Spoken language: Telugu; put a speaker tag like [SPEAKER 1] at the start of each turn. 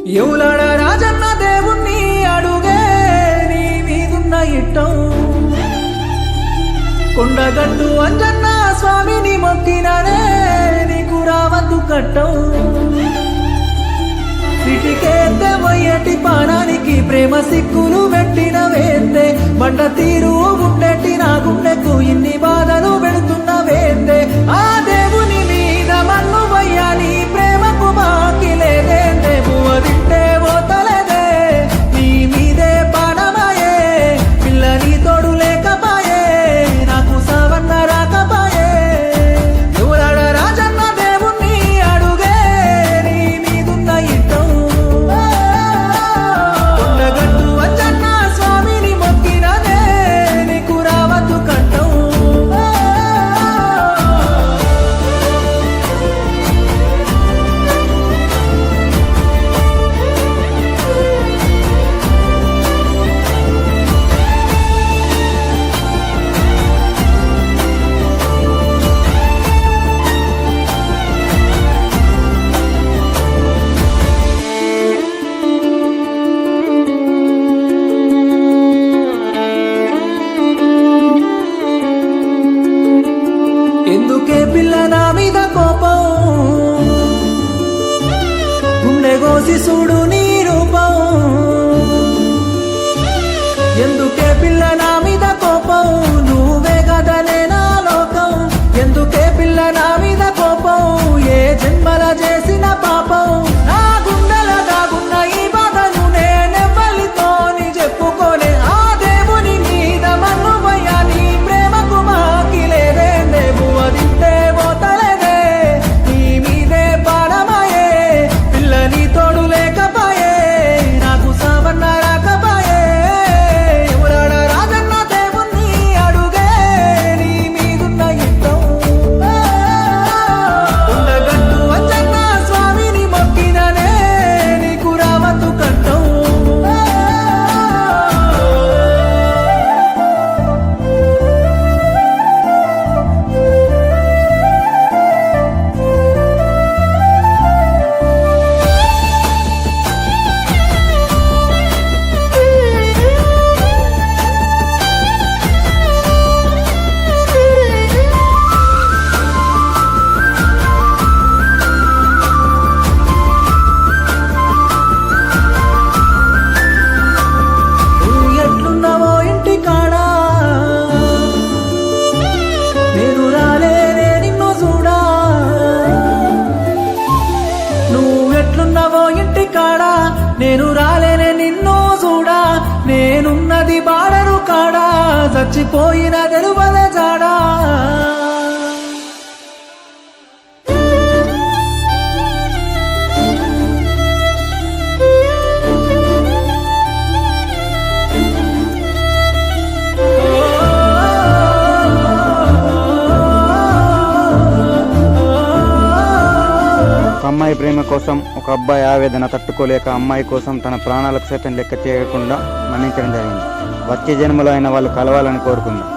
[SPEAKER 1] ఎవలాడ రాజన్న దేవుణ్ణి అడుగే నీ మీదున్న ఇట్టం కొండగట్టు అంజన్న స్వామిని మొక్కిననే నీకు రావద్దు కట్టం సిటికేస్తే మొయ్యటి పానానికి ప్రేమ సిక్కులు పెట్టిన వేస్తే బండ తీరు గుండెట్టి నా గుండెకు ఇన్ని బాధలు పెడుతున్న వేస్తే ఆ దేవుని మీద మన్ను వయ్యాలి ప్రేమకు బాకి లేదే పువ్వ తింటే పోతలేదే నీ మీదే పానమాయే పిల్లని తోడు లేకపాయే నాకు సవన్న రాకపాయే ఎవరాడ రాజన్న దేవుణ్ణి అడుగే నీ మీదున్న ఇట్టం కొండగట్టు అంజన్న స్వామిని మొక్కినదే నీకు రావద్దు కట్టం ఎందుకే పిల్ల నా మీద కోపం గుండె కోసి చూడు నీ రూపం ఎందుకే పిల్ల నా మీద కోపం నువ్వే కదనే నా లోకం ఎందుకే పిల్ల నా మీద కోపం ఏ జన్మల చేసిన పాపం నా గుండెల దాగున్న ఈ బాధను నేనెవ్వలితోని చెప్పుకోలే ఆ దేవుని మీద మన్ను వయ్యాలి ప్రేమకు మాకి లేదే దేవువ తింటే పోతలేదే నీ మీదే పాడమాయే పిల్లని తోడు లేకపాయే నాకు సావన్న రాకపాయే ఎవరాడ రాజన్న దేవుణ్ణి అడుగే నీ మీదున్న ఇట్టం ఉండగట్టు అంజన్న స్వామిని మొక్కిననే నీకు రావద్దు కట్టం నువ్వు ఎట్లున్నావో ఇంటి కాడా నేను రాలేనే నిన్ను చూడా నువ్వెట్లున్నావో ఇంటి కాడా నేను రాలేనే నిన్ను చూడా నేనున్నది బాడరు కాడా చచ్చిపోయిన తెలువలే జాడా
[SPEAKER 2] ఒక అమ్మాయి ప్రేమ కోసం ఒక అబ్బాయి ఆవేదన తట్టుకోలేక అమ్మాయి కోసం తన ప్రాణాలకు సైతం లెక్క చేయకుండా మన్నించడం జరిగింది. వచ్చే జన్మలో అయిన వాళ్ళు కలవాలని కోరుకుందాం.